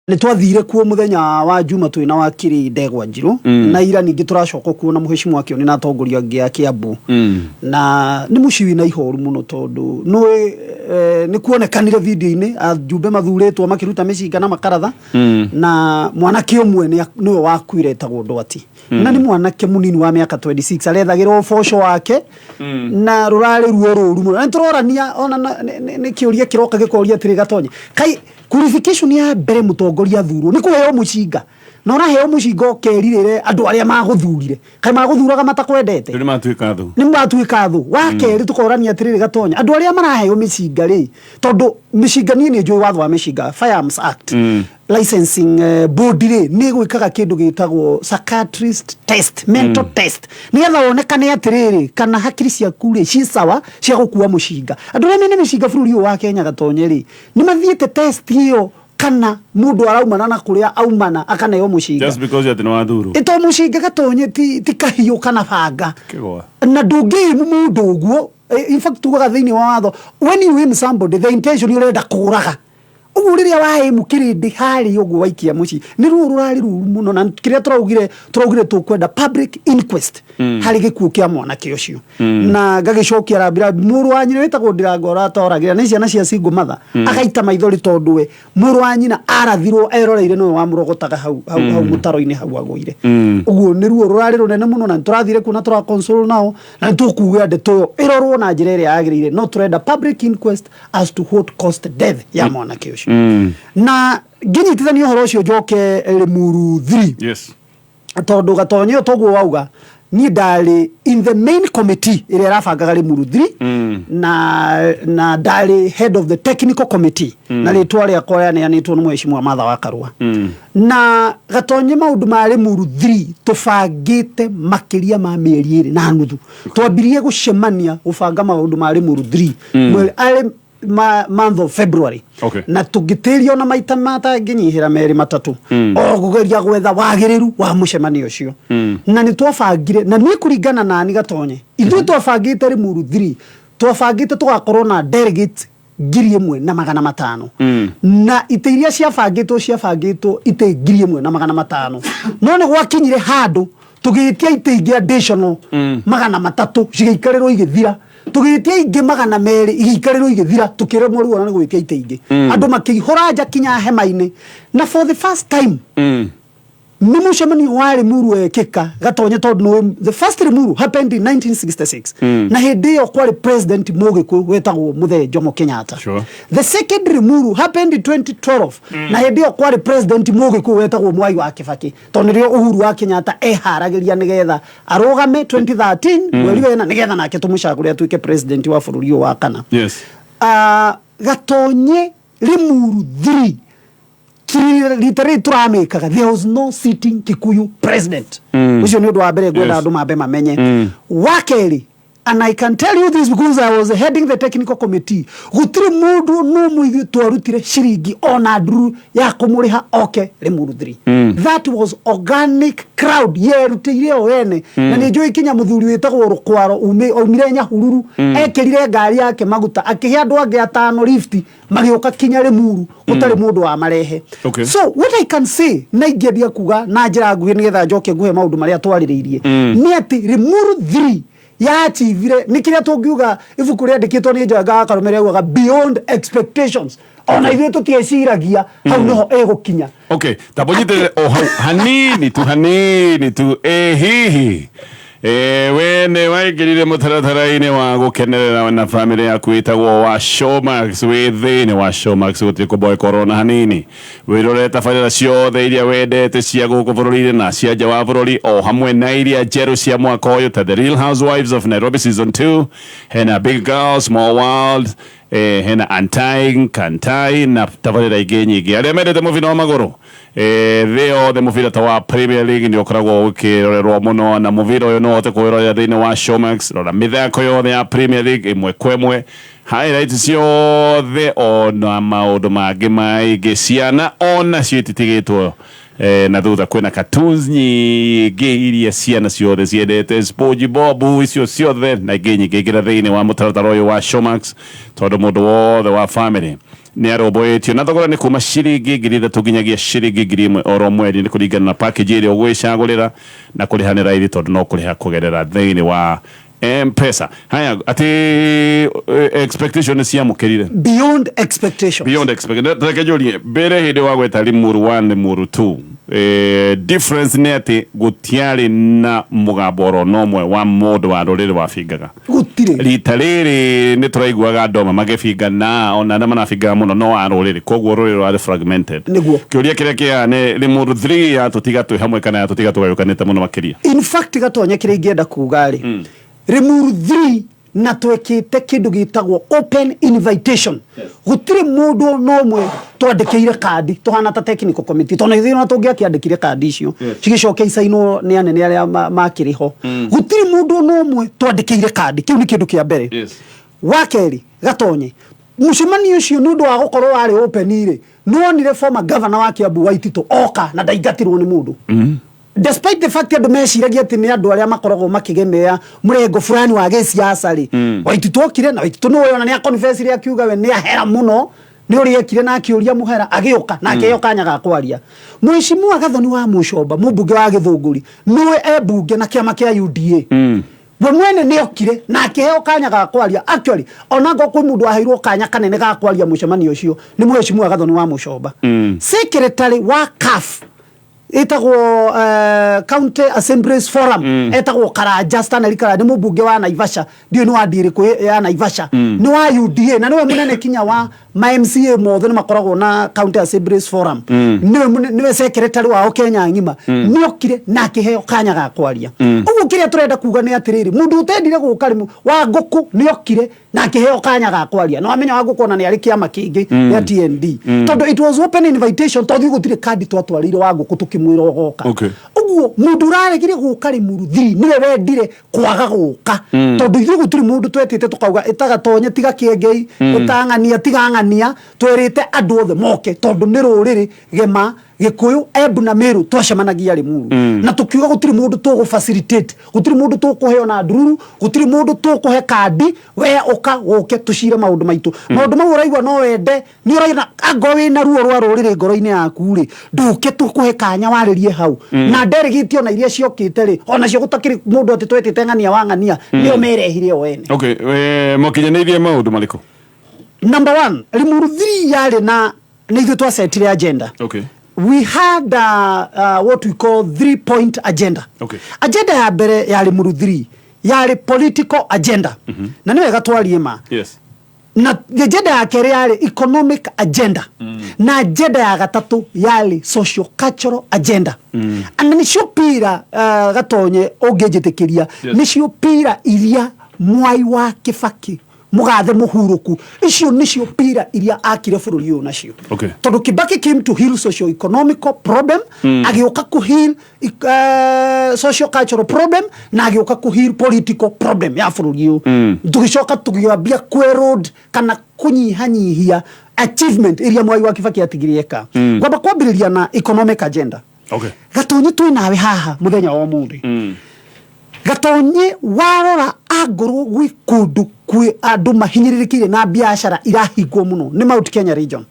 Ni twathire kuo muthenya wa Juma twina wa kiri Ndegwa Njiru na ira ningi turacoka kuo na muheshimu wake ni na atongoria angi a Kiambu na ni muciwi na ihoru muno tondu ni kuonekanire video-ini ajumbe mathuritwo makiruta micinga na makaratha na mwanake umwe niwe wakuire tagwo Ndwati na ni mwanake munini wa miaka 26 arethagirwo fosho wake na rurari ruo ruru muno na turorania ona ni kiuria kiroka gikoria tiri gatonye kai qualification ya mbere mutongoria thuro ni kuheo mucinga na uraheo mucinga okeririre andu aria maguthurire kai maguthuraga matakwendete ni matuika thu wakeri tukorania atiriri gatonya andu aria maraheo micinga ri tondu micinga ni njui watho wa micinga Firearms Act licensing board ri ni gwikaga kindu gitagwo psychiatrist test mental test ni getha wonekane atiriri kana hakiri ciaku ri ci sawa cia gukua mucinga andu aria ni micinga bururi wa Kenya gatonye ri ni mathiete test hiyo kana mundu araumana na kuria aumana akaneo mucinga just because you are thuru ito mucinga gatonye ti kahiyo kana banga na ndungi mundu uguo in fact tugaga thiini wa watho when you win somebody the intention you urenda kuraga ugu riria wahe mukirindi hari ugu waikia muci ni ruru rari ruru muno na kiria turaugire tukwenda public inquest hari gikuo kia mwanake ucio na gagicokia rabira muru wa nyina wetagwo Ndirangora toragira ni ciana cia single mother akaita maithori tondu we muru wa nyina arathirwo eroreire no wa murogotaga hau mutaro-ini hau agoire ugu ni ruo rurari runene muno na turathire kuna tura console nao na tukuga ndeto irorwo na njira iria yagirire no turenda public inquest as to what caused death ya mwanake ucio na ginyitithani uhoro ucio njoke Limuru 3 yes tondu gatonye togwo wauga ni ndari in the main committee iria rafangaga Limuru 3 na ndari head of the technical committee na ritwa ria kwa ya nitwo ni mheshimiwa Martha wa Karua na gatonye maundu ma Limuru 3 tufangite makiria ma mieri iri na nuthu twambirie gucemania gubanga maundu ma Limuru 3 month of February na tugitirio na maita matanginyihira meri matatu gugeria gwetha wagiriru wa mucemanio ucio na ni twafangire na ni kuringana na ni gatonye ithu twafangite Limuru 3 twafangite tugakorwo na delegate 1,500 na iteiria ciafangitwo ite 1,500 no ni gwakinyire handu tugitia ite additional 300 cigaikarerwo igithira tugitia ingi 200 igikarerwo igithira tukire mwaru ona gwikia ite ingi andu makihora nja kinya hema-ini na for the first time ni mucemani wa Limuru ekika gatonye tondu the first Limuru happened in 1966 na hindi yo kwari president Mugiku wetagwo Muthee Jomo Kenyatta the second Limuru happened in 2012 na hindi yo kwari president Mugiku wetagwo Mwai wa Kibaki tondu rio Uhuru wa Kenyatta eharagiria nigetha arugame 2013 mweri wena nigetha nake tumucaguria atuike president wa bururi wa kana yes gatonye Limuru 3 literally turamekaga there was no sitting Kikuyu president ucio ni undu wa mbere gwenda andu mambe mamenye wakeri and I can tell you this because I was heading the technical committee gutiri mundu no muithi twarutire ciringi ona nduru ya kumuriha Limuru 3 that was organic crowd yerutire wene na ni njui kinya muthuri wetagwo Rukwaro umire Nyahururu ekirire ngari yake maguta akihe andu ange atano lift magioka kinya Limuru gutari mundu wa marehe so what I can say na ingedia kuga na njira nguhi nigetha njoke nguhe maundu maria twaririirie ni ati Limuru 3 ya chivire nikiria tungiuga ibuku riandikitwo ni Njenga Karume auga beyond expectations ona ithuĩ tutieciragia hau noho egukinya tabonyite hanini tu hihi wene waigirire mutaratara-ini wa gukenerera na family yaku itagwo wa Showmax withini wa Showmax gutiko boy corona hanini wiroreta faida ciothe iria wendete cia guku bururi na cia nja wa bururi o hamwe na iria njeru cia mwaka uyu ta The Real Housewives of Nairobi season 2 hena Big Girl Small World hena Untying Kantai na tabarira ingi nyingi aria mendete muvino wa maguru thio the muvira ta wa Premier League ni ukoragwo ukirorerwo muno na muvira uyu no ote kwirorera thiini wa Showmax rora mithako yothe ya Premier League imwe kwemwe highlights ciothe ona maundu mangi maigi ciana ona ciititigitwo na thutha kwina cartoons nyingi iria ciana ciothe ciendete SpongeBob icio ciothe na ingi nyingi ngira thiini wa mutaratara uyu wa Showmax tondu mundu wothe wa family ni aroboetio na thogora ni kuma ciringi 3,000 nginyagia ciringi 1,000 oro mweri ni kuringana na package ile ugwicagurira na kurihanira iri tondu no kuriha kugerera thiini wa M-Pesa. Haya ati expectation cia mukirire beyond expectation takejorie bere hinde wa gweta Limuru 1 Limuru 2 difference ni ati gutiari na mugaboro nomwe wa mundu wa rurire wa fingaga gutire rita riri ni turaiguaga ndoma magefinga na ona na manafinga muno no wa rurire koguo rurire wa fragmented niguo kiuria kiria kia ni Limuru 3 ya tutiga twi hamwe kana ya tutiga tugayukanite muno makiria in fact gatonya kiria ingienda kugari Limuru 3 na twekite kindu gitagwo open invitation gutire mundu nomwe twandikiire kadi tuhana ta technical committee tona ithino na tungia kiandikire kadi icio cigicoke isaino ni anene aria makiriho gutire mundu nomwe twandikiire kadi kiu ni kindu kia mbere wakeri gatonye mucemani ucio nundu wa gukorwo wari open ire nonire former governor wa Kiambu Waitito oka na ndaigatirwo ni mundu despite the fact that meciragia ati ni andu aria makoragwo makigemea murengo fulani wa giciaca ri Waitito okire na Waitito no yona ni a confess ri akiuga we ni ahera muno ni uri ekire na akiuria muhera agioka na akeo kanyaga kwaria Mheshimiwa Gathoni wa Mucomba mubunge wa Githunguri niwe ebunge na kiama kia UDA we mwene ni okire na akeo kanyaga kwaria actually onango kwi mundu aheirwo kanya kanene ga kwaria mucemani ucio ni Mheshimiwa Gathoni wa Mucomba secretary wa CAF etagwo County Assemblies Forum etagwo Karanja Stanley Karanja ni mubunge wa Naivasha ndio ni wa Ndiriku ya Naivasha ni wa UDA na niwe munene kinya wa MCA mothe ni makoragwo na County Assemblies Forum niwe secretary wa Kenya ngima ni okire na kiheo kanya ga kwaria ugu kiria turenda kuga ni atiriri mundu utendire gukarimu wa nguku ni okire na kiheo kanya ga kwaria no amenya wa nguku na ni ari kiama kingi ya TND tondu it was open invitation tondu gutire kadi twatwarire wa nguku tukimwira ogoka ugu mundu raregire guka Limuru 3 niwe wendire kwaga guka tondu ithu gutire mundu twetite tukauga itagatonye tiga kiengei utangania tigangania twerite andu othe moke tondu ni ruriri gema Gikuyu Embu na Meru twacemanagia Limuru na tukiuga gutire mundu tugu facilitate gutire mundu tukuheo na ndururu gutire mundu tukuhe kadi we oka goke tucire maundu maitu maundu mau uraigwa no wende ni uraina agowe na ruo rwa rurire ngoro-ini yaku ri nduke tukuhe kanya waririe hau na nderigitio na iria ciokite ri ona cio gutakiri mundu ati twetite ngania wangania nio merehire o ene okay mokinyaneirie maundu mariko number 1 Limuru 3 yari na nithu twasetire agenda okay we had what we call 3-point agenda. Okay. Agenda ya mbere ya Limuru 3 yari political agenda. Na niwe gatwarie ma. Yes. Na agenda ya kere yari economic agenda. Na agenda ya gatatu yari social cultural agenda. Ana nicio pira gatonye ongejetekeria nicio pira iria Mwai wa Kibaki mugathe muhuruku icio nicio pira iria akire bururi uyu nacio tondu Kibaki came to heal socio economical problem agioka ku heal social cultural problem na agioka ku heal political problem ya bururi uyu tugicoka tugiambia kwerod kana kunyihanyihia achievement iria Mwai wa Kibaki atigirieka kwamba kwambiriria na economic agenda gatonye twi nawe haha muthenya wa mundi gatonye warora agoro gwi kundu kwi andu mahinyirirekire na biashara irahingwo muno ni Mount Kenya region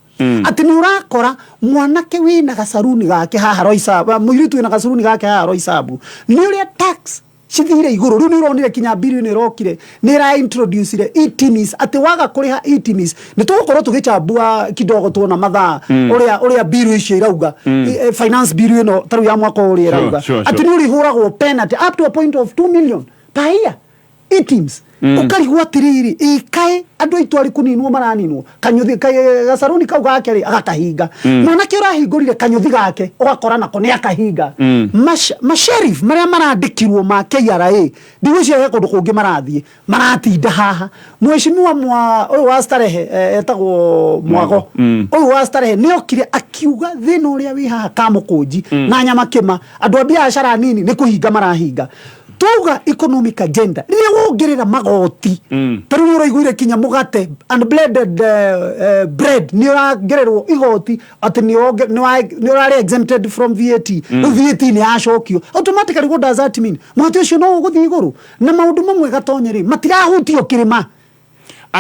ati ni urakora mwanake wina gasaruni gake haha Roysabu muiritu wina gasaruni gake haha Roysabu ni uria tax cithire iguru riu ni uronire kinya bilioni irokire ni ra introduce ile itimis ati waga kuriha itimis ni tugukorwo tugicambua kidogo tuona mathaa uria bill icio irauga finance bill ino taru ya mwaka uria irauga ati ni urihuragwo penalty up to a point of 2 million per year itims ukarigwa tiriri ikai andu itwari kuninwo maraninwo kanyuthi gasaruni kau gake ri agakahinga mwana ki urahingurire kanyuthi gake ugakora nako ni akahinga masheriff maria marandikirwo ma KRA ndigwicio he kundu kungi marathie maratinda haha Mheshimiwa uyu wa Starehe etagwo Mwago uyu wa Starehe ni okire akiuga thina uria wi haha Kamukunji na Nyamakima andu a biashara nini ni kuhinga marahinga tuga economic agenda ni wongerera magoti taru uraiguire kinya mugate and blended bread ni uragererwo igoti ati ni urari exempted from VAT VAT ni ashokio automatically what does that mean muhati ucio no guthi iguru na maundu mamwe gatonye ri matirahutio kirima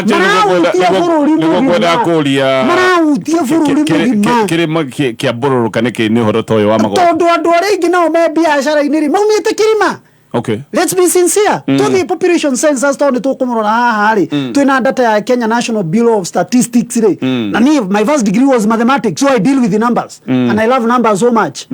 Nigukwenda kuria marautia bururi mugima kirima kia bururuka niki ni horo toyo wa mago tondu andu aria ingi nao me biacara-ini ri maumite kirima. Okay. Let's be sincere. To the population census to tukumurora haha ri twina data ya Kenya National Bureau of Statistics ri na my first degree was mathematics, so I deal with the numbers and I love numbers so much.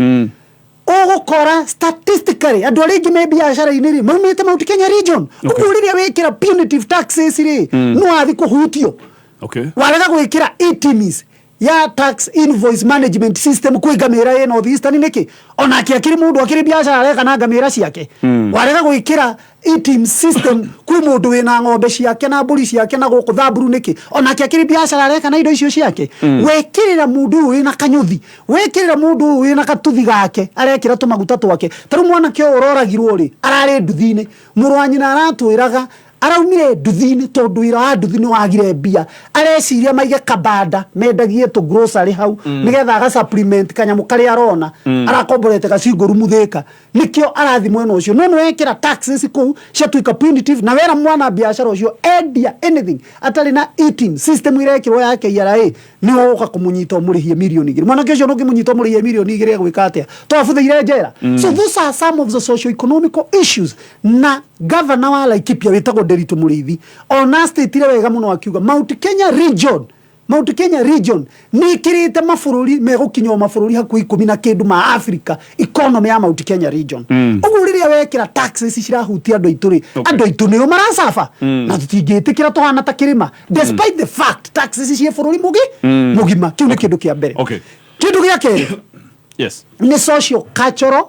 Ogukora statistically andu aria ingi me biacara-ini ri maumite Mount Kenya region. Ukuriria wikira punitive taxes ri no athi kuhutio. Okay. Warega gwikira ATMs ya tax invoice management system kwi ngamira ye North Eastern niki ona akiri mundu akiri biacara areka na ngamira ciake warega gwikira ATM system kwi mundu wina ng'ombe ciake na mburi ciake na guku thamburu niki ona akiri biacara areka na indo icio ciake wekirira mundu wina kanyuthi wekirira mundu wina katuthi gake arekira tumaguta twake taru mwana kio uroragirwo ri arari nduthini murwanyina aratwiraga araumire nduthini tondu ira wa nduthini wagire mbia areciria maige kabanda mendagie tu grocery hau nigetha aga supplement kanyamu kari arona arakomborete gacinguru muthika nikio arathi mwena ucio no wekira taxes ku ciatuika punitive na wera mwana biashara ucio endia anything atari na eating system irekirwo ya KRA ni woka kumunyita murihie milioni 2 mwana kesho no kimunyita murihie milioni 2 gwika atia twabuthiire njera so those are some of the socio economical issues na governor wa Laikipia wetagwo Nderitu Muriithi ona state wega muno akiuga Mount Kenya region ni kirite mafururi megukinywa mafururi hakuhi 10 na kindu ma Africa economy ya Mount Kenya region uguriria wekira taxes cirahutia andu aituri andu aitu ni marasafa na tutingitikira tuhana ta kirima despite the fact taxes cie fururi mugima kiu ni kindu kia mbere kindu gia keri yes ni socio cultural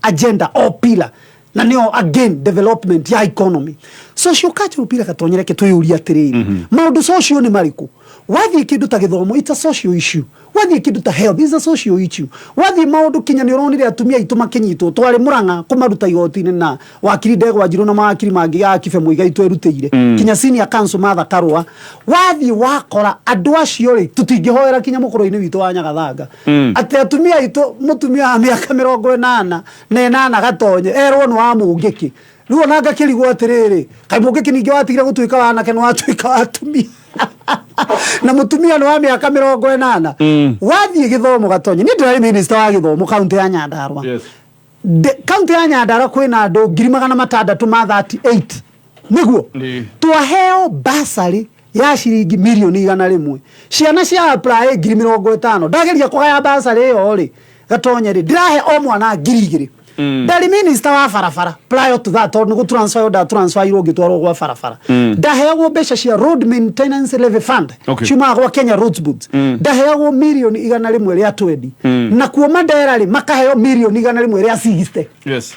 agenda or pillar na nio again development ya economy social cultural pila katonyereke tuyuria atiriri maundu social ni mariku wathi kindu ta githomo it's a social issue wathi kindu ta health is a social issue wathi maundu kinya ni uronire atumia itu makinyitwo twari Murang'a kumaruta igoti-ini na wakiri Ndegwa Njiru na makiri mangi ya Kibe Muigai itwerutire kinya senior council Martha Karua wathi wakora andu acio ri tutingihoera kinya mukoro-ini witu wa Nyagathanga ati atumia itu mutumia wa miaka 80 na gatonye erwo ni wa mungiki riu onanga kirigwo atiriri kai mungiki ningi watigire gutuika wana ke no atuika atumia na mutumia no wa miaka 80 wathi githomo gatonye ni ndari minister wa githomo county ya Nyandarua county ya Nyandarua kwina andu 600 ma 38 niguo twaheo basari ya shiringi milioni 100 ciana cia apply 50,000 ndageria kugaya basari yo ri gatonye ri ndirahe o mwana 2,000 Ndari minister wa farafara prior to that no transfer irogitwaro gwa farafara ndaheagwo mbeca cia road maintenance levy fund cuma gwa Kenya Roads Boards ndaheagwo milioni 100 ria 20 na kuo Mandera ri makaheo milioni 100 ria 60 yes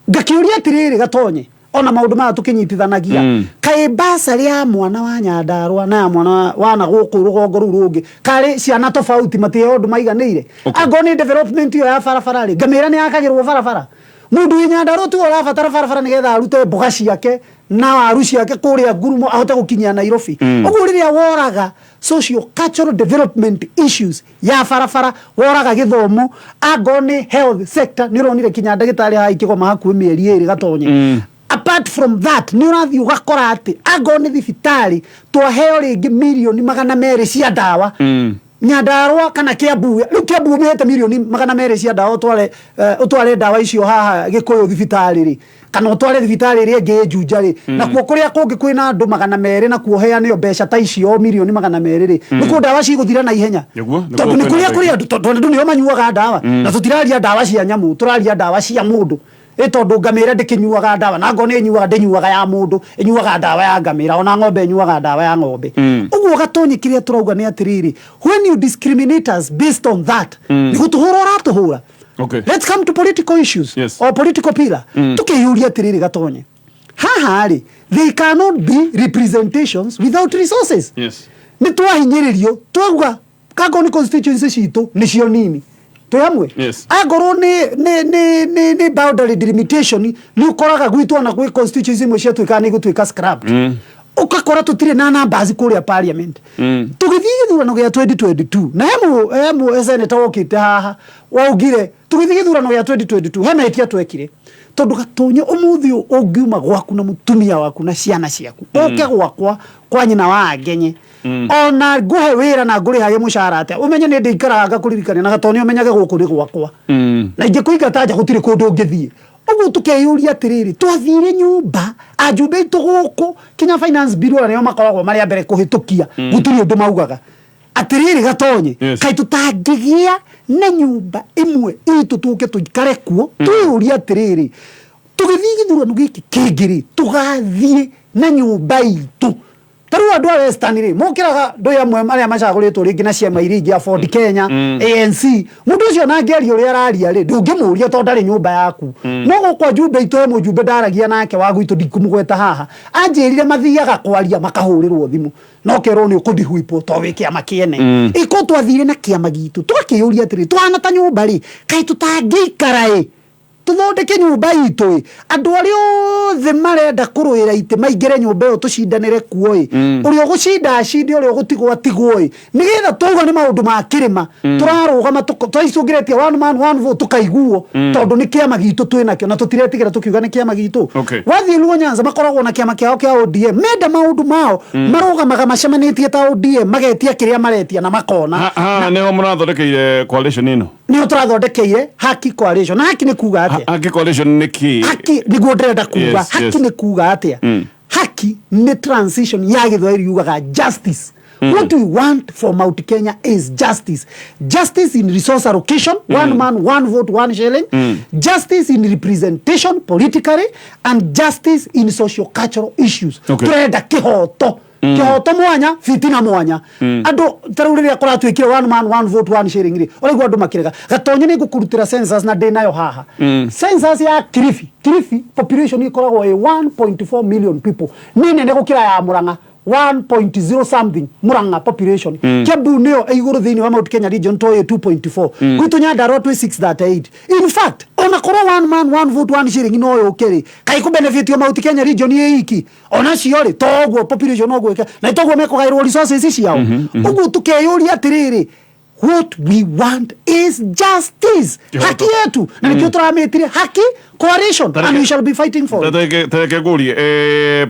ngakiuria tiriri gatonye ona maundu ma tukinyitithanagia kai basari ya mwana wa Nyandarua na mwana wana guku rugongo ru rungi kari ciana tofauti matio ndu maiganire agoni development yo ya farafara ri ngamira ni akagirwo farafara mundu wa Nyandarua tu arabatara farafara nigetha arute mboga ciake na waru ciake kuria Ngurumo ahote gukinyia Nairobi uguriria woraga socio cultural development issues ya farafara woraga githomo agoni health sector ni ronire kinya ndagitari ha ikigoma hakuhi mieri 2 gatonye apart from that ni urathi ugakora ati agoni thibitari twaheo ringi milioni 200 cia dawa Nyandarua kana Kiambu Kiambu mehete milioni 200 cia dawa utware dawa icio haha Gikuyu thibitari ri kana utware thibitari ri ngi Juja ri na kuo kuria kungi kwina andu 200 na kuoheanio mbeca ta icio milioni 200 ri nikuo dawa ciguthira na ihenya tondu ni kuria andu tondu nio manyuaga dawa na tutiraria dawa cia nyamu turaria dawa cia mundu tondu ngamira ndikinyuaga dawa na ngone nyuaga ndinyuaga ya mundu nyuaga dawa ya ngamira ona ng'ombe nyuaga dawa ya ng'ombe uguo gatonye kiria turauga ni atiriri when you discriminate us based on that ni gutuhura ratuhura let's come to political issues or political pillar tukiyuria atiriri gatonye haha ri they cannot be representations without resources ni twahinyiririo twauga kagoni constituency citu ni cio nini tuyamwe agoro ni boundary delimitation ni ukoraga gwitu na gwi constituency mwe cia twika ni gutuika scrapped ukakora tutire na numbers kuria parliament tugithii githurano gia 2022 na hemu senator wokite haha waugire tugithii githurano gia 2022 hena itia twekire tondu gatonye umuthi ungiuma gwaku na mutumia waku na ciana ciaku oke gwakwa kwa nyina wa ngenye ona nguhe wira na nguri hage mushara atia umenye ni ndikaraga kuririkana na gatoni umenyage guku ri gwakwa na inge kuingataja gutiri kundu ngithie ugu tukeyuria atiriri twathire nyumba ajumbe itu guku Kenya Finance Bureau nayo makoragwo mari mbere kuhitukia gutiri undu maugaga atiriri gatonye kai tutangigia na nyumba imwe itu tuke tuikare kuo tuyuria atiriri tugithii githurano giki kingiri tugathie na nyumba itu taru andu a Western ri mukiraga ndo ya mwe maria macaguritwo ringi na ciama iringi ya Ford Kenya ANC mundu ucio na ngeri uri araria ri ndungimuria to ndari nyumba yaku no gukwa jumbe ito mu jumbe ndaragia nake wagu itu ndikumugweta haha anjirire mathiaga kwaria makahurirwo thimu no kero ni ukundihwipo to wiki amakiene iko twathire na kiama gitu twakiyuria atiri twana ta nyumba ri kai tutangikara tuthondeke nyumba itu andu ari othe marenda kuruira ite maingire nyumba iyo tucindanire kuo uri ugucinda acinde uri ugutigwa tigwo nigetha tuga ni maundu ma kirima turarugama twaicungiretie one man one vote tukaiguo tondu ni kiama gitu twinakio na tutiretigera tukiuga ni kiama gitu wathi Luo Nyanza makoragwo na kiama kiao kia ODM menda maundu mao marugamaga macemanitie ta ODM magetia kiria maretia na makona neho murathondekeire coalition ino niyo turathondekeire Haki Coalition na haki ni kuga Haki Coalition ni ki haki ni ndrenda kuga haki ni kuga atia haki ni transition ya githweri yugaga justice what we want for Mount Kenya is justice in resource allocation one man one vote one shilling justice in representation politically and justice in socio cultural issues turenda kihoto kihoto mwanya fitina mwanya andu tarurire akora twikire one man one vote one sharing ri oregwa andu makirega gatonye ni gukurutira census na denayo haha census ya Kilifi population ikoragwo 1.4 million people nini ne gukira ya Murang'a 1.0 something Murang'a population Kiambu niyo iguru thini wa Mount Kenya region to 2.4 gwitu Nyandarua 638 in fact ona koro one man one vote one sharing no yokeri kai ku benefit ya Mount Kenya region ye iki ona ciori togwo population no gweka na togwo meko gairwo resources ciao ugu tukeyuri atiriri what we want is justice haki yetu na nikio turametire Haki Coalition and we shall be fighting for Teke guri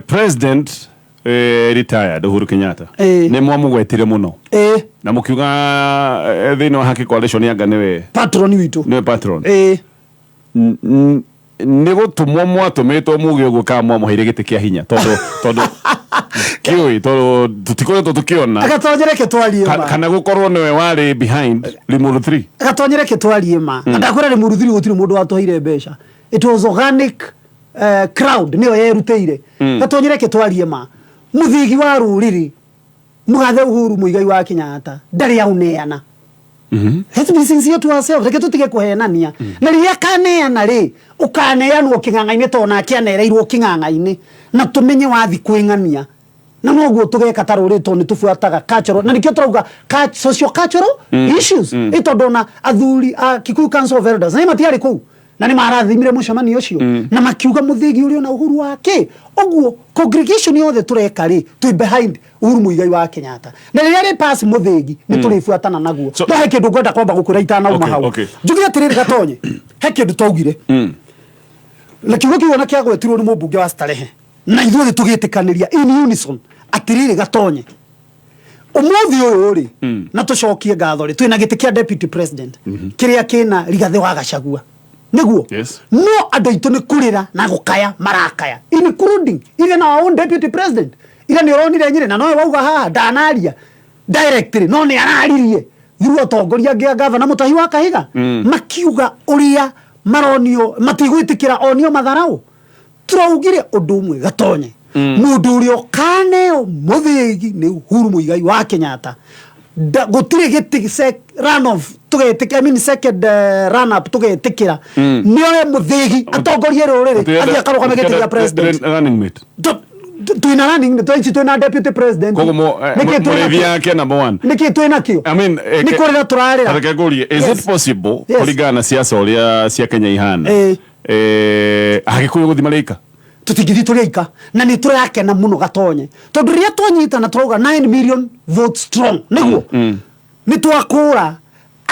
president retired Uhuru Kenyatta ni mwamugwetire muno na mukiuga thini wa Haki Coalition yanga niwe patron witu niwe patron ni gutumwo mwatumitwo muge guka mwamuheire giti kia hinya tondu kioi tondu tutikoretwo tukiona agatonyereke twarie ma kana gukorwo niwe wari behind Limuru 3 agatonyereke twarie ma ndakwira Limuru 3 gutiri mundu watohire mbeca it was organic crowd niyo yeruteire gatonyereke twarie ma muthigi wa ruriri mugathe Uhuru Muigai wa Kenyatta ndari auneana let's be sincere to ourselves reke tutige kuhenania na ria kaneana ri ukaneanwo king'ang'aine tona kianereirwo king'ang'aine na tumenye wathi kwing'ania na noguo tugeka tarurito ni tufuataga cultural na nikio turauga socio cultural issues itodona athuri a Kikuyu Council of Elders na matiari ku na ni marathimire mucemani ucio na makiuga muthigi uri na uhuru wake oguo congregation yothe tureka ri tu behind Uhuru Muigai wa Kenyatta na ri pass muthigi ni turifuatana naguo no he kindu ngwenda kwamba gukura itana uma hau njugira tiriri gatonye he kindu twaugire na kiugo kiona kia gwetirwo ni mubunge wa Starehe na ithuothe tugitikaniria in unison atiriri gatonye umuthi uyu ri na tucokie ngatho ri twina giti kia deputy president kiria kina Rigathi wa Gachagua niguo no andu itu ni kurira na gukaya marakaya including even our own deputy president ira ni ronire nyire na no wauga haha ndanaria directly no ni araririe thiru atongoria ngia governor Mutahi wa Kahiga makiuga uria maronio matigwitikira onio matharau turaugire undu umwe gatonye mundu urio kaneo muthigi ni Uhuru Muigai wa Kenyatta gutire giti run off tugetikira mini second run up tugetikira niyo muthigi atongorie ruriri athia karugame giti ya president running mate tuina running tuina deputy president koguo murithia yake number 1 niki tuina kio I mean nikorera turarira atakaguri is it possible kuligana siasa uria cia Kenya ihana agikuyu guthimarika tutigithi turika na ni turakena muno gatonye tondu ria twanyita na turoga 9 million votes strong niguo ni twakura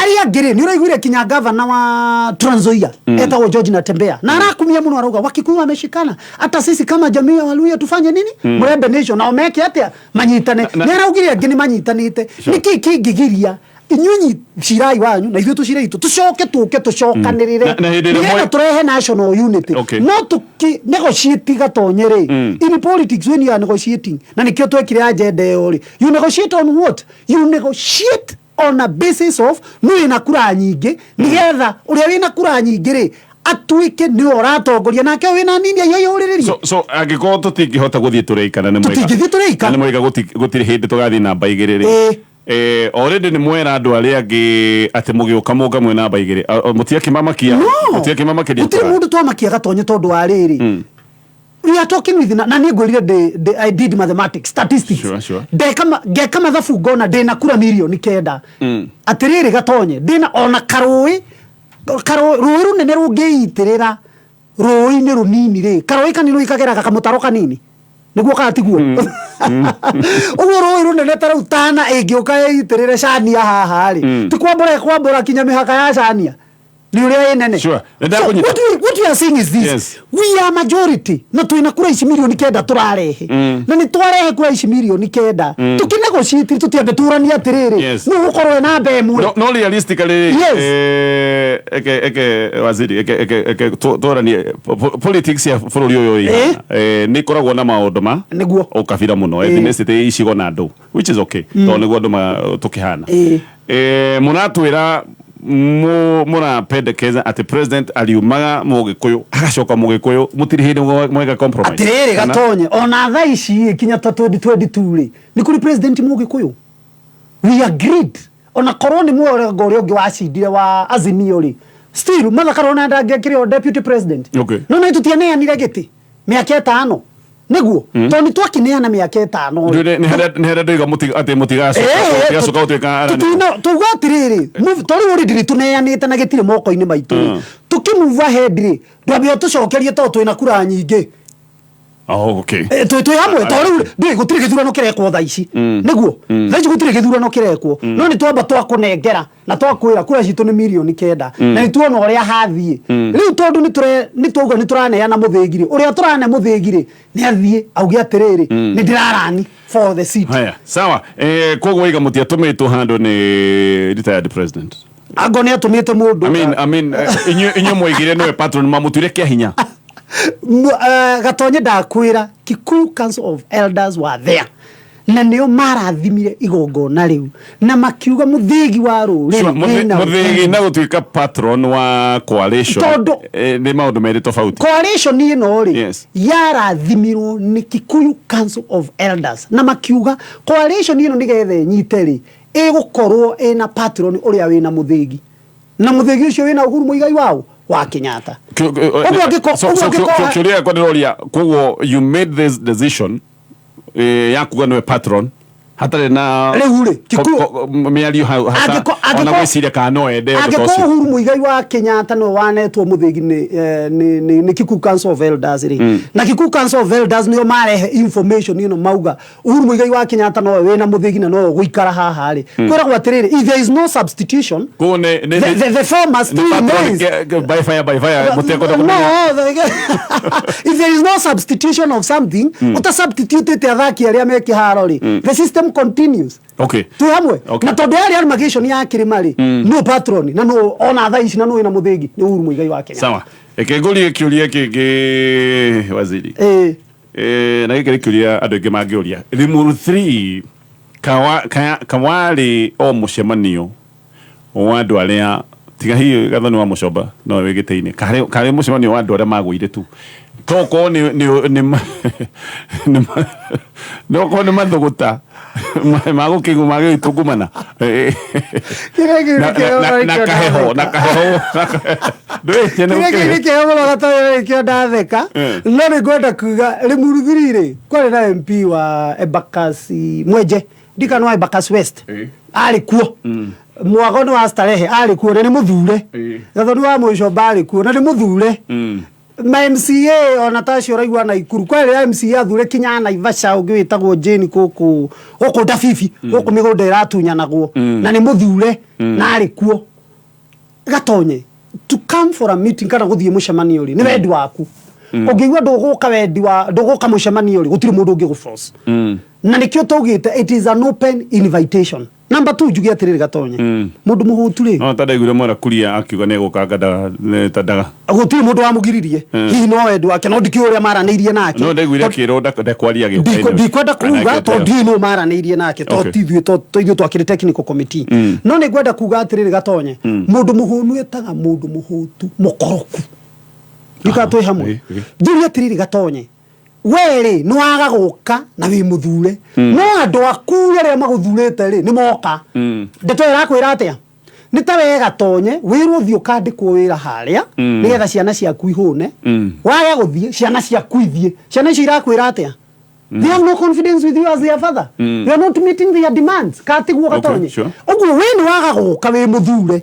aria ngiri ni uraiguire kinya governor wa Trans Nzoia etagwo George Natembea na arakumia muno arauga Wakikuyu wameshikana hata sisi kama jamii ya Waluhya tufanye nini Murembe Nation na omeke atia manyitane ni araugire ngini manyitanite niki kingigiria inyunyi cirai wanyu na ithu tucire itu tucoke tucokanirire ni turehe national unity no tuki negotiate gatonyere in politics when you are negotiating na nikio twekire agenda yori you negotiate on what you negotiate on a basis of nui na kura nyingi nigetha uria wina kura nyingi ri atuike ni oratongoria nake wina nini ayo uriririe so agiko tutingihota guthie tureikana ni mwega tutingithie tureikana ni mwega gutire hindi tugathi namba igiri already ni mwera andu aria angi ati mugiuka muga mwe namba igiri mutiakimamakia mutiakimamakia uti mundu twamakia gatonye tondu wa riri we are talking with na nigurire I did mathematics statistics sure. Ngeka mathabu ngona ndina kura milioni 9 atiriri gatonye ndina ona karui runene rungiitirira rui ni runini ri karui kanini ikagera kakamutaro kanini niguo katiguo uguo rui runene tarau tana ingiuka itirire Chania haha ri tikwambura kinya mihaka ya Chania ni uria nene sure. What we are saying is this we are majority na tuina kura ici milioni 9 turarehe na ni twarehe kura ici milioni 9 tukinegotiate tutiambe turania atiriri no ukorwe na mbemwe no realistically waziri turania politics ya bururi uyu ni koragwo na maundu ma niguo ukabira muno ethnicity icigo na andu which is okay to niguo andu tukihana munatwira murapendekeza ati president aliumaga Mugikuyu agacoka Mugikuyu mutiri hindi mwega compromise atiriri gatonye ona tha ici kinya 2022 ri ni kuri president Mugikuyu we agreed ona koroni mworengo uri ungi wacindire wa Azimio ri still mathakarona ndangekire deputy president no na tutianeanire giti miaka 5 niguo to ni twakineana miaka 5 ni hera ndoiga ati mutigacoka utuika tuga atiriri tori uri ndiri tuneanite na gitire moko-ini maitu tukimove ahead ri ndwambia tucokerie to twina kura nyingi okay tu hamwe tori ndi gutire githurano kirekwo tha ici niguo tha ici gutire githurano kirekwo no ni twamba twakunengera na twakwira kura citu ni milioni 9 na ni tuona uria hathie riu tondu ni twauga ni turaneana muthigiri uria turane muthigiri ni athie auge atiriri ni ndirarani for the seat haya sawa koguo iga mutiatumitwo handu ni retired president ago ni atumite mundu I mean inyo moigire no patron mamutire kia hinya gatonye ndakwira Kikuyu Council of Elders were there na nio marathimire igongona riu na makiuga muthigi wa ruriri muthigi na gutuika patron wa coalition ni maundu meri tofauti coalition ino ri yarathimirwo ni Kikuyu Council of Elders na makiuga coalition ino nigethe nyiteri igukorwo ina patron uria wina muthigi na muthigi ucio wina Uhuru Muigai wao wa Kenyatta kuria kwa niroria koguo you made this decision ya kuga no patron hatare na rehure Kikuyu miario ona gwiciria kana no ende agiko Uhuru Muigai wa Kenyatta no wanetwo muthigi ni Kikuyu Council of Elders ri na Kikuyu Council of Elders nio marehe information ino mauga Uhuru Muigai wa Kenyatta no wena muthigi na no guikara haha ri kwiragwo atiriri if there is no substitution the former still remains by fire muteko if there is no substitution of something uta substitute te athaki aria me kiharo ri the system continues okay tu hamwe na tondu ari armagation ya kirimari no patron na no ona tha ici na no ina muthigi ni Uhuru Muigai wa Kenya sawa ekeguri kiuria kingi waziri na gikiri kiuria andu ingi mangiuria remove 3 kawali o mucemanio wa andu aria tiga hiyo gathoni wa mucoba no wigiteine kare mucemanio wa andu aria magwire tu toko ni no ko ni mathuguta mago kingu mage itugumana na kaheho ndwe keho gataye kionda theka no ni gwenda kuga rimuruthirire kwari na MP wa Embakasi Mwenje ndikanwa Embakasi West ari kuo mwago ni wa Starehe ari kuo ni muthure gathoni wa mucoba ari kuo ni muthure ma MCA ona tacio raigwa na Ikuru kwere MCA athure kinya na Ivasha ungi witagwo Jane kuku Dafifi guku migunda iratunya naguo na ni muthure na ari kuo Gatonye to come for a meeting kana guthie mucemanio ri ni wendi waku ungiigua nduguka wendi wa nduguka mucemanio ri gutiri mundu ungi guforce na nikio tugite it is an open invitation. Number 2 jugia atiriri Gatonye mundu muhutu ri no tadaigure mora kuria akiuga ne gukanga tadaga gutiri mundu wamugiririe hihi no wendi wake no ndikio uria maraneirie nake no ndaiguire kiro ndakwaria gyo ndikwenda kuuga to ndino maraneirie nake to tithio twakire technical committee no ni gwenda kuuga atiriri Gatonye mundu muhunu etaga mundu muhutu mukoroku nikatwe hamwe jugia atiriri Gatonye weri no waga guka na wi muthure no andu aku ria maguthurete ri ni moka ndeto irakwira atia ni ta wega Gatonye wiru thio kandikwo wira haria nigetha ciana ciaku ihune waga guthie ciana ciaku ithie ciana icio irakwira atia they have no confidence with you as their father they are not meeting their demands katiguo Gatonye uguo we ni waga guka wi muthure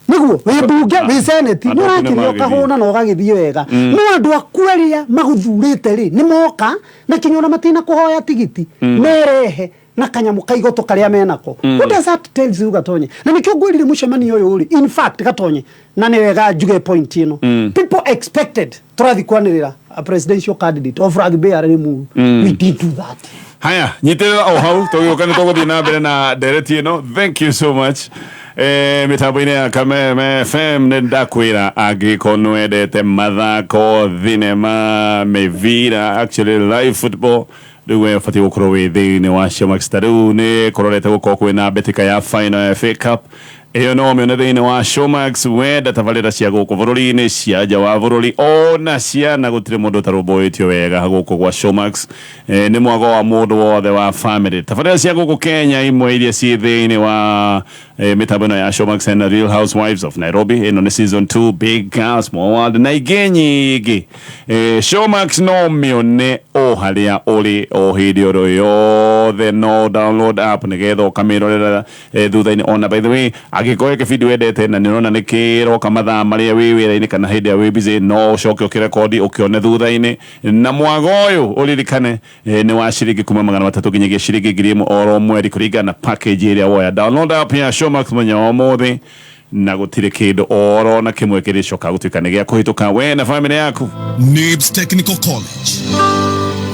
niguo we bunge we senate no rakirio kahuna no gagithie wega no andu akweria maguthurite ri ni moka na kinyona matina kuhoya tigiti merehe na kanyamu kaigoto karia menako what does that tell you Gatonye na nikyo gwirire mucemanio uyu uri in fact Gatonye na ni wega juge point ino people expected turathi kwanirira a presidential candidate of rugby ari mu we did do that. Haya nyiterera o hau tugukane tuguthii na mbere na dereti ino. Thank you so much. Mitambo-ini ya Kameme FM nĩ ndakwĩra angĩkorwo nĩwendete mathako thinema mĩbira actually live football rĩu ũbatiĩ gũkorwo wĩ thĩinĩ wa Showmax. Ta rĩu nĩ kũrorete gũkorwo kwĩna mbĩtĩka ya final ya FA Cup iyo no mĩone thĩinĩ wa Showmax. Wenda tabarĩra cia gũkũ bũrũri-inĩ cia nja wa bũrũri ona ciana gũtirĩ mũndũ ũtarũmbũĩtio wega gũkũ gwa Showmax. Nĩ mwago wa mũndũ wothe wa family. Tabarĩra cia gũkũ Kenya imwe iria ciĩ thĩinĩ wa mitambo ĩno ya Showmax and Real Housewives of Nairobi. Ĩno nĩ season 2 Big Girl Small World na ingĩ nyingĩ. Showmax no mĩone o harĩa ũrĩ o hĩndĩ oro yothe. No download app nĩgetha ũkamĩrorera thutha-inĩ. Ona by the way agĩkorwo kĩbindi wendete na nĩũrona nĩ kĩroka mathaa marĩa wĩ wĩra-inĩ kana hĩndĩ ĩrĩa wĩ busy no ũcoke ũkĩrekondi ũkĩone thutha-inĩ. Na mwago ũyũ ũririkane nĩ wa ciringi kuma 300 nginyagia ciringi 1000 oro mweri kũringana na package ĩrĩa woya. Download app ya Showmax mũthenya wa ũmũthĩ na gũtirĩ kĩndũ oro na kĩmwe kĩrĩcoka gũtuĩka nĩ gĩa kũhĩtũka we na family yaku. NIBS Technical College.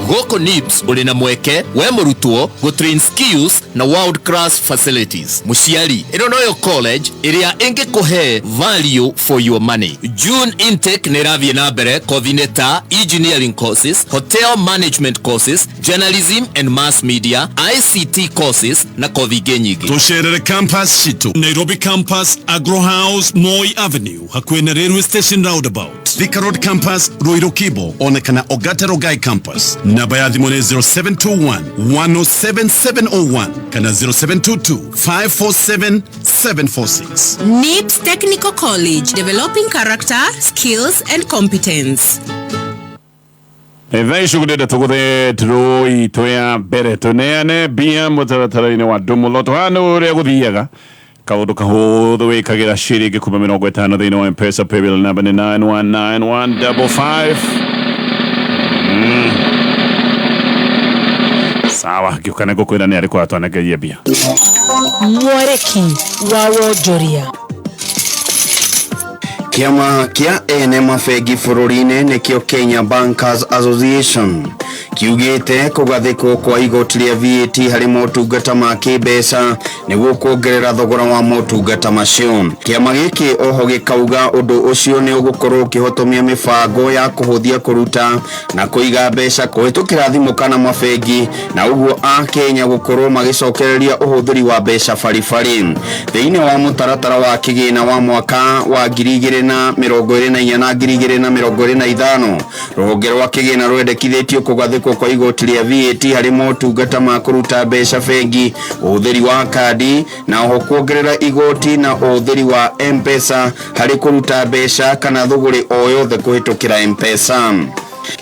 Goko NIBS uri na mweke we murutwo go train skills na world class facilities. Muciari ino noyo college iria ingekuhe value for your money. June intake neravie na mbere coordinator engineering courses, hotel management courses, journalism and mass media, ICT courses na kothi nyingi. Tusherere campus shitu Nairobi campus, Agro House, Moi Avenue hakuhe na railway station roundabout. Thika Road campus, Ruiru Kibo onekana Ogate Rogai campus. Namba ya thimu ni 0721 107 701 kana 0722 547 746. NIBS Technical College, developing character, skills and competence. Thai shugudeda tuguthe troi toya bere toneane bia mutaratara-inĩ wa ndumuloto hano ũrĩa gũthiaga kaundu kahuthu wikagira ciringi kuma 50 thĩinĩ wa M-Pesa paybill number 919155. Sawa gĩũkane ngũkwĩra nĩ arĩkũ atwanekeria mbia. Mwareki wa wonjoria. Kiama kia ene mabegi bũrũri-inĩ nĩkĩo Kenya Bankers Association kiugĩte kũgathĩkwo kwa igoti rĩa VAT harĩ motungata ma kĩmbeca nĩguo kuongerera thogora wa motungata macio. Kiama gĩkĩ oho gĩkauga ũndũ ũcio nĩ ũgũkorwo ũkĩhotomia mĩbango ya kũhũthia kũruta na kũiga mbeca kũhĩtũkĩra thimũ kana mabegi na ũguo Akenya gũkorwo magĩcokereria ũhũthĩri wa mbeca baribari. Thĩinĩ wa mũtaratara wa kĩgĩna wa mwaka wa 2024 na 2025 rũhonge rwa kĩgĩna rwendekithĩtio kũgathĩkwo kwa igoti rĩa VAT harĩ motungata ma kũruta mbeca bengi, ũhũthĩri wa kandi na oho kuongerera igoti na ũhũthĩri wa M-Pesa harĩ kũruta mbeca kana thũgũrĩ o yothe kũhĩtũkĩra M-Pesa.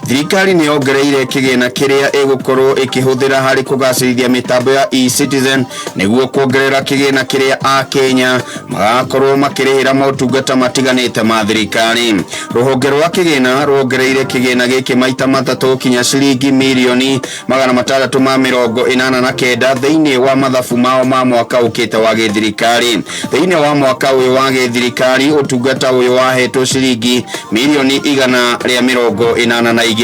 thirikari nĩ ongereire kĩgĩna kĩrĩa ĩgũkorwo ĩkĩhũthĩra harĩ kũgacĩrithia mitambo ya eCitizen nĩguo kuongerera kĩgĩna kĩrĩa Akenya magakorwo makĩrĩhĩra motungata matiganĩte ma thirikari. Rũhonge rwa kĩgĩna ruongereire kĩgĩna gĩkĩ maita matatũ kinya ciringi mirioni 689 thĩinĩ wa mathabu mao ma mwaka ũkĩte wa gĩthirikari. Thĩinĩ wa mwaka ũyũ wa gĩthirikari ũtungata ũyũ wahetwo ciringi mirioni 182.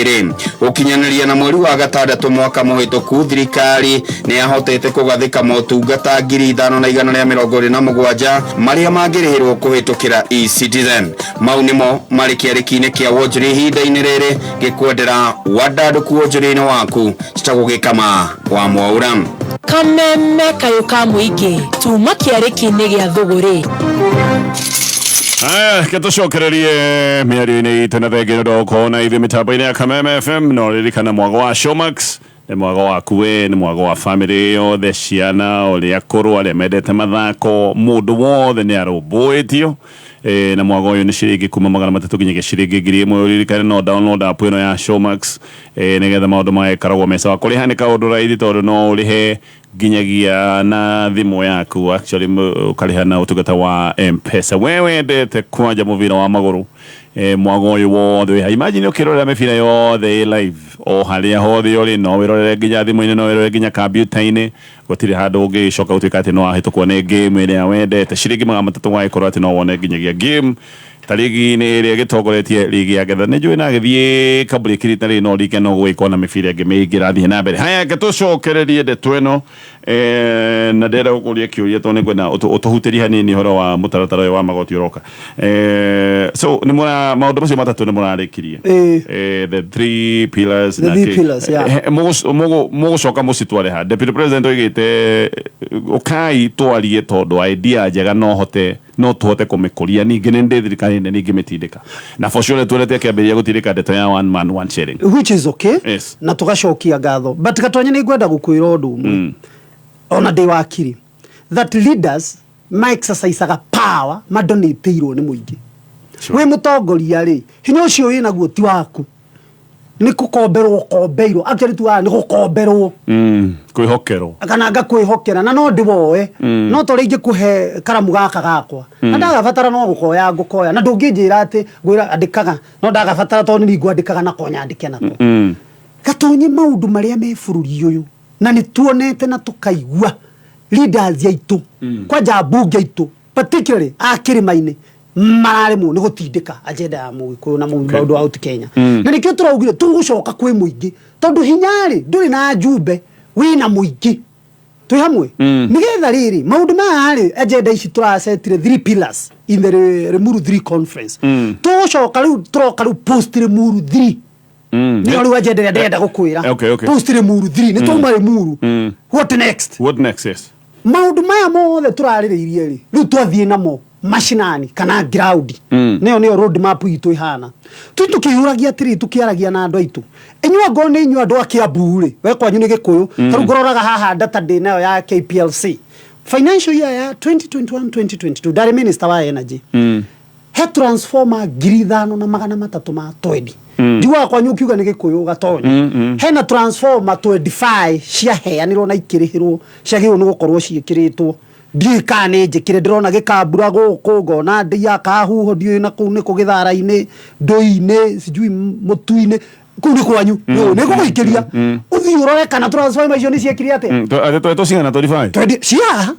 Gũkinyanĩria na mweri wa gatandatũ mwaka mũhĩtũku, thirikari nĩ yahotete kũgathĩka motungata 5,127 marĩa mangĩrĩhĩrwo kũhĩtũkĩra eCitizen. Mau nĩmo marĩ kĩarĩki-inĩ kĩa Wonjoria ihinda-inĩ rĩrĩ, gĩkwendera wandandũku wonjoria-inĩ waku citagũgĩkama wa Mwaura. Kameme kayo ka mũingĩ tuma kĩarĩki-inĩ gĩa thũgũrĩ. Tucokererie mĩario-inĩ itũ na thengia nĩ ũndũ na ithuĩ mĩtambo-inĩ ya Kameme FM. No ririkana mwago wa Showmax nĩ mwago waku we, nĩ mwago wa bamĩrĩ yothe, ciana, ũrĩa akũrũ, arĩa mendete mathako, mũndũ wothe nĩ arũmbũĩtio. Na mwago ũyũ nĩ ciringi kuma 300 nginyagia ciringi 1,000. Uririkane no download app ĩno ya Showmax nĩgetha maũndũ magĩkoragwo me sawa. Kũrĩha nĩ kaũndũ raithi tondũ no ũrĩhe nginyagia na thimũ yaku, actually ũkarĩha na ũtungata wa M-Pesa. We wendete kwanja mũbira wa magũrũ, mwago ũyũ wothe, imagine ũkĩrorera mĩbira yothe live o harĩa hothe ũrĩ, no wĩrorere nginya thimũ-inĩ, no wĩrorere nginya kambiuta-inĩ. Gũtirĩ handũ ũngĩcoka ũtuĩka atĩ no wahĩtũkwo nĩ game ĩrĩa wendete. Ciringi 300 wagĩkorwo atĩ no wone nginyagia game ta ligi-inĩ ĩrĩa ĩgĩtongoretie ligi ya Ngeretha. Nĩ njũĩ na gĩthiĩ kabũrĩki rita rĩrĩ no rike no gũgĩkorwo na mĩbira ĩngĩ mĩingĩ ĩrathiĩ na mbere. Haya, tũcokererie ndeto ĩno na ndĩrenda gũkũria kĩũria tondũ nĩngwenda ũtũhutĩrie hanini ũhoro wa mũtaratara ũyũ wa magoti ũroka. So nĩ maũndũ macio matatũ nĩ mũrarĩkirie, the three pillars, mũgũcoka mũcitware ha. Deputy President oigĩte ũkai twarie tondũ idea njega no tuhote kũmĩkũria. Ningĩ nĩ ndĩ thirikari nĩ ningĩ mĩtindĩka na for sure tuonete kĩambĩrĩria gũtindĩka ndeto ya one man one sharing, which is okay. Yes. Na tugacokia ngatho, but Gatonye nĩ ngwenda gũkwĩra ũndũ ũmwe ona ndĩ wakiri, that leaders ma exerciseaga power madonĩtĩirwo nĩ mũingĩ. We mũtongoria rĩ, hinya ũcio wĩ naguo ti waku, nĩ kombeirwo actually tuwa nĩ gũkomberwo, kwĩhokerwo kana ngakwĩhokera na no ndĩwoe, no tondũ ingĩkũhe karamu gaka gakwa na ndagabatara no ngũkoya na ndũngĩnjĩra atĩ ngwĩra andĩkaga, no ndagabatara tondũ nĩ ngwandĩkaga na konya andĩke nako. Gatonye maũndũ marĩa me bũrũri ũyũ na nĩ tuonete na tũkaigua leaders aitũ kwanja mbunge aitũ particularly akĩrĩma-inĩ mararemwo nĩ gũtindĩka agenda ya Mũgĩkũyũ na maũndũ wa Kenya. Na nĩkĩo tũraugire tũgũcoka kwĩ mũingĩ tondũ hinyarĩ ndũrĩ na njumbe wĩna mũingĩ twĩ hamwe. Nĩgetha rĩrĩ maũndũ maya rĩ agenda ici tũrasetire 3 pillars in the Limuru 3 conference. Tũgũcoka rĩu tũroka rĩu post Limuru 3 nĩ rĩu agenda ĩrĩa ndĩrenda gũkwĩra. Post Limuru 3 nĩ twauma Limuru. What next? Yes. Maũndũ maya mothe tũrarĩrĩirie rĩ rĩu twathiĩ namo mashinani kana ground nĩyo road map itũ ihana tukĩhũragia atĩrĩ tukĩaragia na andũ aitũ inyuĩ ngo nĩ inyuĩ andũ a Kiambu rĩ we kwanyu nĩ Gĩkũyũ tarũ ngororaga haha data ndĩ nayo ya KPLC financial year ya 2021-2022 ndari minister wa energy he transformer 5,300 ma twendi ndiwa kwanyu kiuga nĩ Gĩkũyũ Gatonye hena transformer 25 ciaheanirwo na ikĩrĩhĩrwo ciagĩrĩirwo nĩ gũkorwo ciĩkĩrĩtwo ndiĩkane njĩkĩre ndĩrona gĩkambura gũkũ ngona ndĩa kahuho ndiĩ na kũu nĩ kũgĩthara-inĩ ndũi-inĩ sijui mũtu-inĩ kũu nĩ kwanyu nĩ gũgũikĩria ũthiĩ ũrore kana transformer icio nĩ ciĩkire atĩa twetwo cigana 25 cia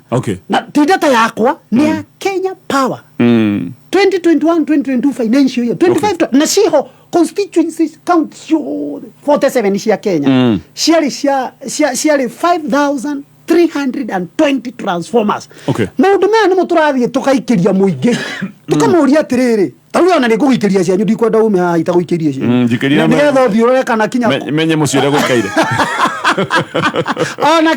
na ti data yakwa nĩ ya Kenya Power 2021-2022 financial year 25 na ciho constituencies count 47 cia Kenya ciarĩ 5,320 transformers. Maũndũ maya nĩmo tũrathiĩ tũkaikĩria mũingĩ tũkamũria atĩrĩrĩ tarũ ona nĩ gũgĩikĩria cianyu ndikwenda ume haha itagũikĩria cianyu nĩgetha ũthiĩ ũrore kana kinya menye mũciĩ ũrĩa gũikaire ona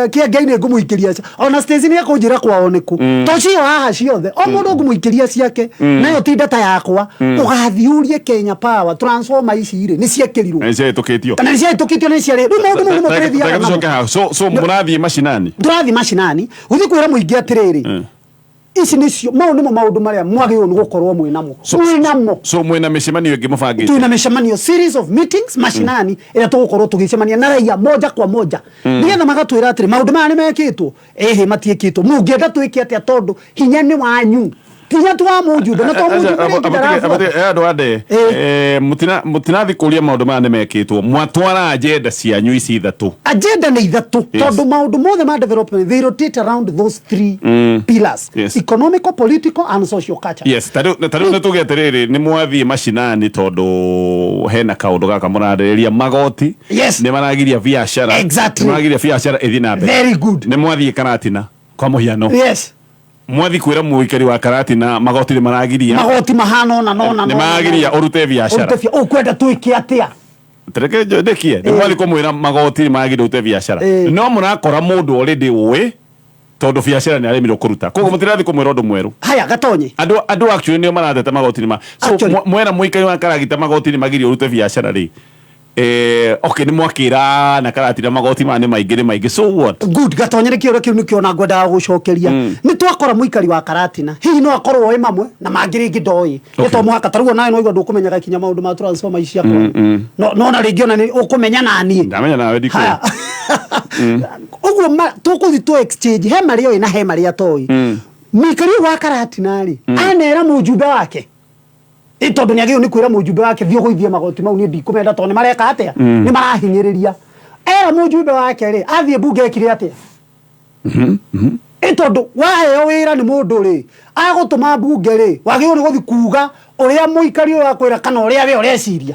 kĩengei-inĩ ngũmũikĩria ona stage nĩ ekũnjĩra kwao nĩkũ tocio haha ciothe o mũndũ ngũmũikĩria ciake nayo ti data yakwa ũgathiũrie Kenya Power transformer ici rĩ nĩ ciekĩrirwo kana nĩ ciahĩtũkĩtio nĩ ciarĩ rĩu maũndũ mau mũkĩrĩthiaga so mũrathiĩ mashinani tũrathiĩ mashinani gũthiĩ kwĩra mũingĩ atĩrĩrĩ ici nicio maundu maria mwagirwo ni gukorwo mwinamo so mwina mĩcemanio ĩngĩ mũbangĩte twina mĩcemanio series of meetings mashinani ĩrĩa tũgũkorwo tũgĩcemania na raia moja kwa moja nigetha magatwĩra atĩrĩ maũndũ maya nĩmekĩtwo matiĩkĩtwo mũngĩenda twĩke atĩa tondũ hinya nĩ wanyu tinya twa mũjumbe na twa mũjumbe andũ ande mũtinathi kũria maũndũ maya nĩmekĩtwo mwatwara agenda cianyu ici ithatũ agenda nĩ ithatũ tondũ maũndũ mothe ma development they rotate around those three pillars economical, political and social culture. Yes, tarĩu nĩtuge atĩrĩrĩ nĩ mwathiĩ mashinani tondũ hena kaũndũ gaka mũrarĩrĩria magoti nĩ maragiria biacara exactly maragiria biacara ĩthiĩ na mbere very good nĩ mwathiĩ Karatina kwa mũhiano yes mwathi kwira muikari wa Karatina magoti ni maragiria magoti mahana ona ni maragiria urute biashara ukwenda twike atia tereke ndekie ni mwathi kumwira magoti ni maragiria urute biashara no murakora mundu already uwe tondu biashara ni aremirwo kuruta koguo mutirathi kumwira undu mweru haya gatonye andu actually ni marateta magoti ni ma so mwena muikari wa Karagita magoti ni magiria urute biashara ri okay ni mwakira na Karatina magoti mane maingĩ so what good gatonye kioro kiu nikio na ngwenda gucokeria ni twakora muikari wa Karatina hihi no akorwo we mamwe na mangĩrĩngĩ ndoi gĩto mwaka taruo nawe no igwa ndũkũmenyaga kinya maũndũ ma transformer ici yakwa no na rĩngĩ ona ni ũkũmenya nani ndamenya nawe ndiko ũguo tũkũthi tu exchange he marĩa oĩ na he marĩa toĩ muikari wa Karatina ri anera mũjumbe wake tondu ni agĩrĩirwo nĩ kwĩra mũjumbe wake thiĩ gũithie magoti mau nĩ ndikũmenda tondũ nĩ mareka atĩa nĩ marahinyĩrĩria era mũjumbe wake rĩ athiĩ bunge ekire atĩa tondu waheo wĩra nĩ mũndũ rĩ agũtũma bunge rĩ wagĩrĩirwo nĩ gũthi kuga ũrĩa mũikari ũyũ akwĩra kana ũrĩa we ũreciria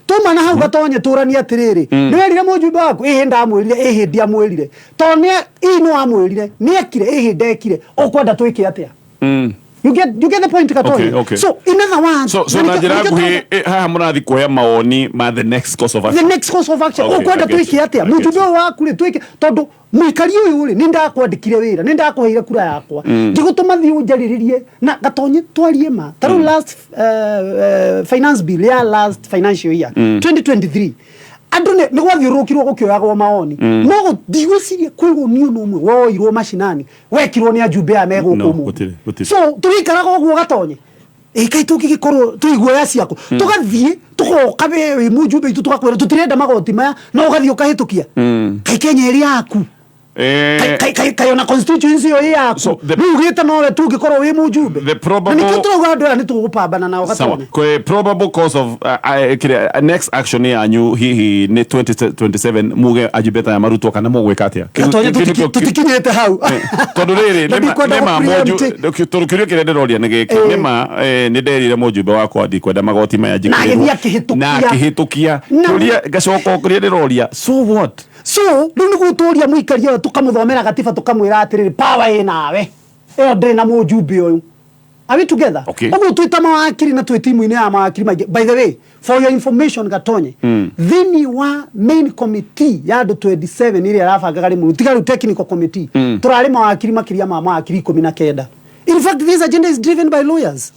tuma na hau gatonye tũrania atĩrĩrĩ nĩwerire mũjumbe waku ndamwĩrire ndiamwĩrire tondũ no amwĩrire nĩekire ndekire ũkwenda twĩke atĩa You get the point Katoya. Okay. So in other words, so na njira nguhi haha mũrathi kuoya mawoni ma the next course of action. The next course of action. Ukwenda twike atia mujumbe waku ri twike tondu mwikari uyu ri nindakwandikire wira nindakuheire kura yakwa ngigutuma thi unjariririe na Gatonye twarie ma taru last finance bill ya last financial year 2023 andu ni gwathiurukirwo gukioyagwo maoni no ndigwicirie kwigwo ni uno umwe woirwo mashinani wekirwo ni ajumbe ya megukumu so turikaraga guo Gatonye kai tugigikorwo tuiguoya ciako tugathie tugoka we mujumbe itu tugakwira tutirenda magoti maya no ugathie ukahitukia kai Kenya eri yaku kai ona constituency yo yaku ugite no we tungikorwo wi mujumbe the probable ni tutuga andu ni tugupambana nao Gatonye kwa probable cause of next action yanyu hihi ni 2027 muge ajibeta ya Maruto kana mugwika atia tutikinyete hau tondu riri nema moju tondu kirio kire ndiroria ni giki nema ni nderire mujumbe wakwa ndi kwenda magoti maya njikirwo na akihitukia turia gacoka kuria ndiroria so what so ndu guturia muikari yo tukamuthomera gatiba tukamwira atiriri power inawe ndiri na mujumbe uyu are we together ogu twita mawakiri na twitimu ine ya mawakiri maige by the way for your information Gatonye thini wa main committee ya andu 27 ile arabangaga rimu tigaru technical committee turari mawakiri makiria ma mawakiri 19 in fact this agenda is driven by lawyers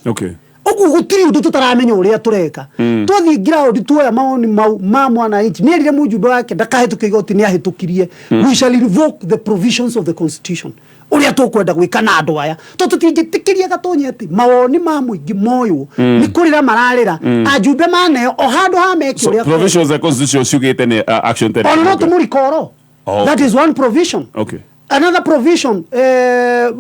ogu gutiri undu tutaramenya uria tureka twathi ground tuoya maoni ma mwana inchi nirire mujumbe wake ndakahituke igoti ni ahitukirie we shall revoke the provisions of the constitution uria tukwenda gwika na andu aya tutingitikiria Gatonye ati mawoni ma muingi moyo ni kurira mararira ajumbe maneo o handu ha meke uria provisions of the constitution sugete ni action tene ono no tumurikoro that is one provision another provision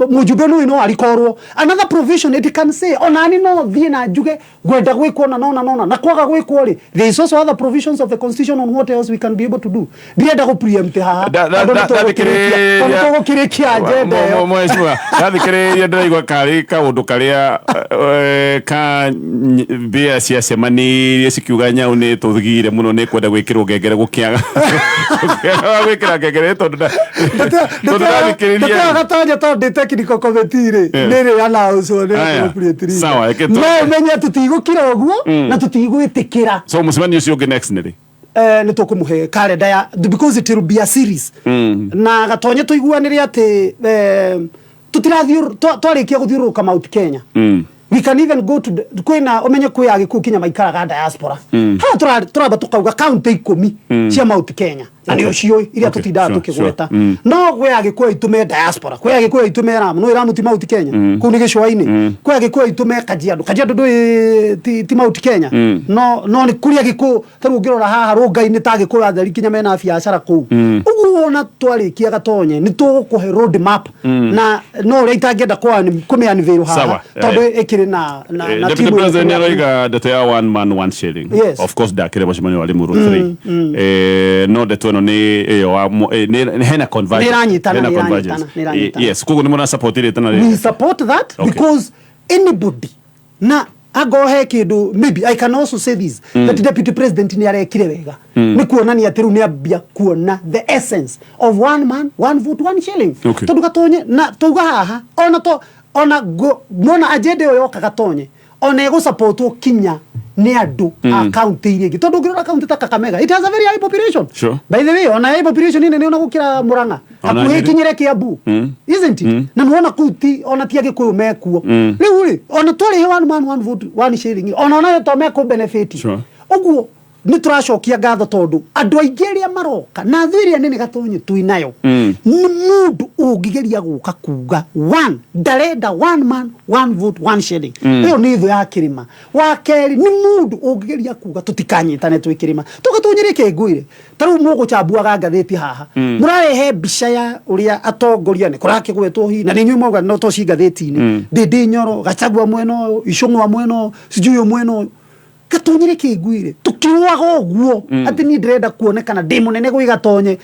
mujumbe no ino alikorwo another provision it can say onani no thie na njuge gwenda gwikwo na kwaga gwikwo ri there is also other provisions of the constitution on what else we can be able to do ndienda go preempt haha ndo kirekia agenda mheshimiwa thathikiria ndiraigwa kari kaundu karia ka bia cia semani cikiuga nyau ni tuthigire muno ni kwenda gwikirwo ngengere gukiaga gwikira ngengere tondu Gatonye tondu technical committee ri niri allows one appropriate sawa no menya tutigukira uguo na tutigwitikira so musimani ucio ngi next niri ni tukumuhe calendar ya because it will be a series na Gatonye tuiguanire ati tutirathi twarikia guthiuruka Mount Kenya we can even go to kwina omenye kuya giku kinya maikaraga diaspora ha turaba tukauga county 10 cia Mount Kenya na nä å cio iria tå tindaga tå kä gweta no gwe agä kå aitå me diaspora gwe agä kå aitå me ramu no iramu ti mauti Kenya kå nä gä cua-inä gwe agä kå aitå me Kajiado ndå ti mauti Kenya no nä kå rä agä kå tarä å ngä rora haha rå ngai-inä ta agä kå ratheri kinya mena biacara kå u å guo ona twarä kia gatonye nä tå gå kå he road map na no å rä a itangä enda kå mä anivä haha tondå ä kä rä na Deputy President nĩaroiga ndeto ya one man one shilling. Yes. Of course ndakĩre mũcemanio wa Limuru 3 no ndeto ĩno nĩ ĩyo hena convergence. Yes, koguo nĩ mũna support ĩrĩ tana we support that because anybody na agohe kindu maybe I can also say this that Deputy President ni arekire wega ni kuonania ati ru ni ambia kuona the essence of one man one vote one shilling tondu gatonye na tuga haha ona mona agenda yo kagatonye ona ego support kinya ni andu account iri gi tondu ngirora account ta Kakamega it has a very high population. Sure. By the way ona high population ni ona gukira Murang'a akuhe kinyire Kiambu isn't it na muona kuti ona tiage kuyo mekuo riu ri ona twari one man one vote one shilling ona to me ko benefit oguo ni turacokia ngatho tondu andu aingiria maroka na thiria nene gatonye tuinayo ni mundu ungigeria guka kuga one dareda one man one vote one shilling iyo ni tho ya kirima wa keri ni mundu ungigeria kuga tutikanyitane twikirima tugatonyereke nguire taru mugo chambuaga ngatheti haha murarehe mbica ya uria atongoria ni kurakigwetwo hi na ni nyuĩ mauga no to ci ngatheti-inĩ Ndindi Nyoro Gachagua mweno Icũng'wa mweno sijui mweno gatonyereke nguire tukiwaga uguo ati ni ndirenda kuonekana ndi munene gwi gatonye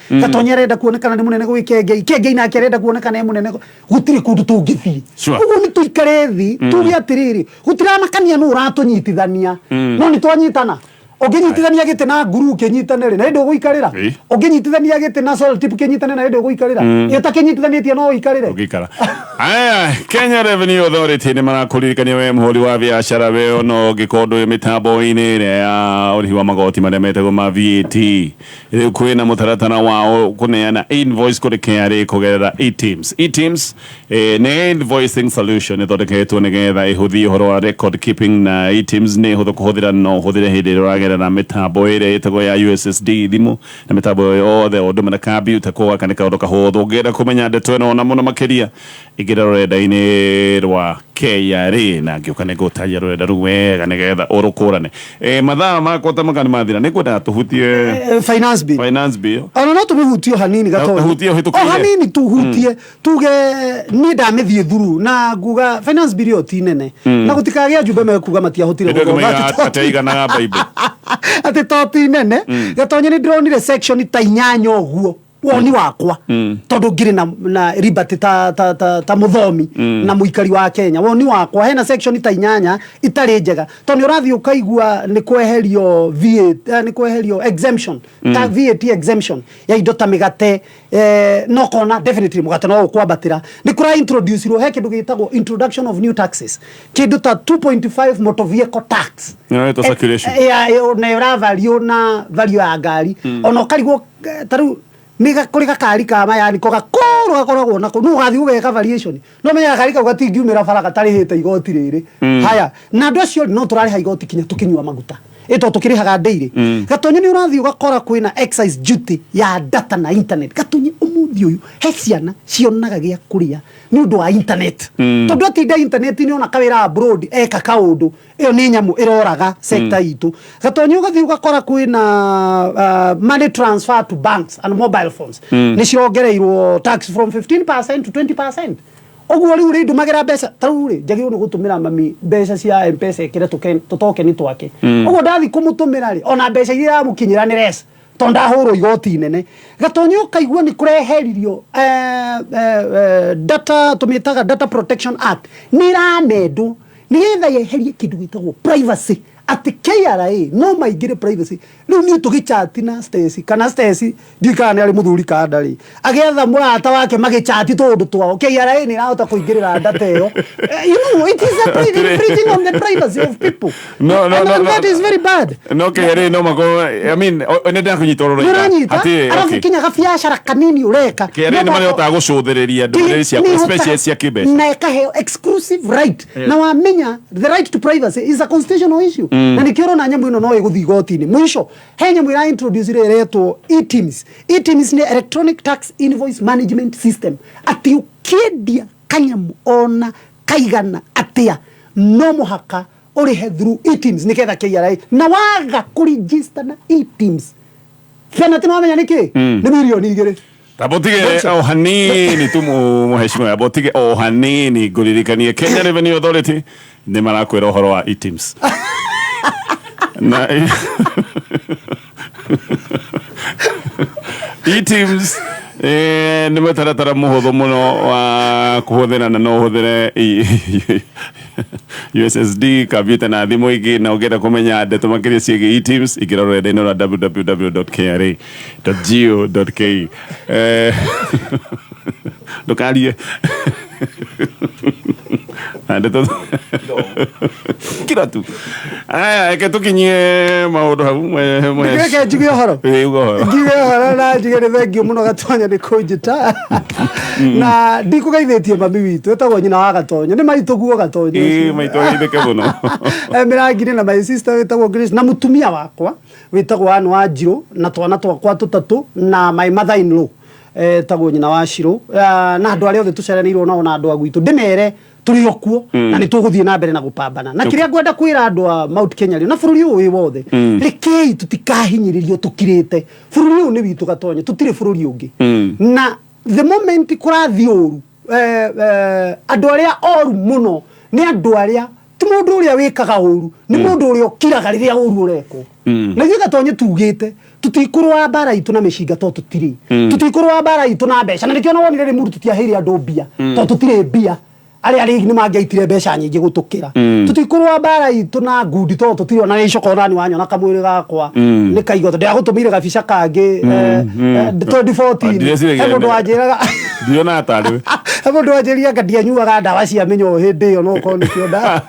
renda kuonekana ndi munene gwi Kengei na kerenda kuonekana ndi munene gutiri kundu tungithii uguo ni tuikare thi tuge atiriri gutiramakania no uratunyitithania no ni twanyitana onginyitithania gite na nguru kinyitanire na ndio guikarira onginyitithania gite na sol tip kinyitanire na ndio guikarira eta kinyitithanitie no uikarire ugikara aya Kenya Revenue Authority ni marakuririkania we muhuri wa biashara we no gikondo mitambo-ini ya urihi wa magoti maria metagwo ma VAT riu kwina mutaratara wao kuneana invoice kuri KRA kugerera e-teams ni invoicing solution ithondeketwo nigetha ihuthie uhoro wa record keeping na e-teams ni huthu kuhuthira no huthire hindi ira na mitambo ire itago ya USSD thimu na mitambo yothe undu mena computer kwa kana kaundu kahuthu ngira kumenya ndeto ino na muno makiria igira rurenda-ini rwa KRA na ngĩũka nĩ ngũtaria rũrenda rũu wega nĩgetha ũrũkũrane mathaa makwa ta makani mathira nĩ ngwenda tũhutie finance bill ona no tũmĩhutie hanini gatonya hanini tuhutie tuge nĩ ndamĩthiĩ thuru na nguga finance bill ĩyo ti nene na gũtikagĩa njumbe mekuga matiahotire gũthoma ati to ti nene gatonya nĩ ndĩronire section ta 8 ũguo woni wakwa tondu ngiri na liberty ta muthomi na muikari wa Kenya woni wakwa hena section ta 8 itari njega tondu urathi ukaigua ni kweherio VAT ni kweherio exemption ta VAT exemption ya indo ta migate no kona definitely mugate no kwambatira ni kura introduce ro he kindu gitagwo introduction of new taxes kindu ta 2.5 motor vehicle tax to circulation na value ya ngari ona karigwo taru niga kuri gakari kama yani ko gakoro gakoragwo nako no gathi ugeka variation no menya gakari ka gatingiumira bara gatari hita igoti riri haya na andu acio no turari ha igoti kinya tukinywa maguta ito tukirihaga ndeire gatonye ni urathi ugakora kwina excise duty ya data na internet gatonye umuthi uyu he ciana cionaga gia kuria ni undu wa internet tondu atinda internet ni ona kawira abroad eka kaundu iyo ni nyamu iroraga sector itu gatonye ugathi ugakora kwina money transfer to banks and mobile phones ni cirongereirwo tax from 15% to 20%. Oguo riu ri ndumagira mbeca taru ri njagirwo ni gutumira mami mbeca cia M-Pesa kire tutoke ni twake oguo ndathi kumutumira ri ona mbeca iria amukinyira ni res tonda huro igoti nene gatonyo kaigua ni kureheririo data tumitaga data protection act ni ranendu nigetha yeherie kindu gitagwo privacy ati KRA no maigire privacy riu ni tugichat na Stacy kana Stacy ndikana ari muthuri kandari agetha murata wake magichat tondu twao KRA ni rahota kuingirira data iyo you know it is a infringing on the privacy of people no that is very bad no KRA no mago I mean onenda kunyitororo ati arafu kinya gabiashara kanini ureka KRA ni marehota gucuthiriria nduriri cia species cia kibe na kahe exclusive right na wamenya the right to privacy is a constitutional issue na nikioro na nyambo ino no iguthi igoti-ini mwisho henya mwira introduce ile retwo e-TIMS. E-TIMS ni electronic tax invoice management system. Ati ukiendia kanyamu ona kaigana atia no muhaka urihe through e-TIMS niketha KRA na waga kuregister na e-TIMS penalty no amenya niki ni milioni 2. Tabotige o hanini tu muheshimiwa abotige o hanini guririkanie Kenya Revenue Authority ni marakwira uhoro wa e-TIMS na e-TIMS ni mutaratara muhuthu muno wa kuhuthira na no huthire USSD computer na thimu ingi na ugenda kumenya ndeto makiria ciĩgiĩ e-TIMS ikira rurenda-inĩ rwa www.kra.go.ke ndukarie ndeto kira tu aya eke tukinyie maundu hau Ngeke njige horo na njige ni thengio muno Gatonya ni kunjita na ndikugeithĩtie mami witũ etagwo nyina wa Gatonya ni maitũ guo Gatonya maitũ geithĩke muno mirangire na my sister wetagwo Grace na mutumia wakwa wetagwo Anne Wanjiru na twana twakwa tutatu na my mother in law etagwo nyina wa Shiro na andu aria othe tuceranirwo nao na andu agwitu ndimere turi okuo na ni tuguthie na mbere na gupambana na kiria ngwenda kwira andu a Mount Kenya na bururi uyu wothe rekei tutikahinyiririo tukirite bururi uyu ni witu Gatonya tutire bururi ungi na the moment kurathi uru andu aria oru muno ni andu aria ti mundu uria wikaga uru ni mundu uria okiraga riria uru ureko na ithuĩ Gatonya tugite tutikurwa bara itu na mishinga to tutiri tutikurwa bara itu na mbeca na nikio wonire ri mundu tutiaheire andu mbia to tutire mbia aria ni mangiaitire mbeca nyingi gutukira tutikurwa bara itu na ngundi to tutiri ona icoko nani wanyona kamwiri gakwa ni kaigo ndia gutumire gabica kangi 2014 mundu wanjiraga ndiona atari mundu wanjiria ngadia nyuaga ndawa cia minyo hindi iyo no ko nikio nda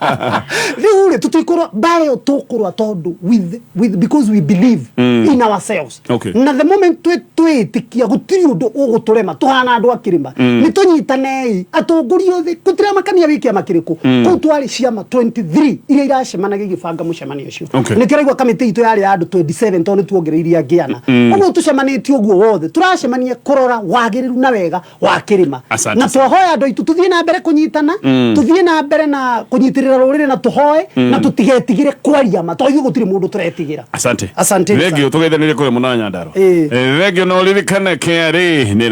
riu tutikurwa bara yo tukurwa tondu with because we believe in ourselves na the moment twitikia gutiri undu uguturema tuhana andu akirima ni tunyitanei atongori othe gutira makania wikia makiriku ku twari ciama 23 iria iracemanagia igibanga mucemanio ucio ni kiraigwa kamiti itu yari andu 27 toni tuongereiria ngiana uguo tucemanĩtie uguo wothe turacemania kurora wagiriru na wega wa kirima na twahoya andu itu tuthie na mbere kunyitana tuthie na mbere na kunyitirira rurire na tuhoe na tutigetigire kwaria ma toyo gutiri mundu turetigira asante thengio tugeithanire kuri muno Nyandarua thengio no ririkane KRA ni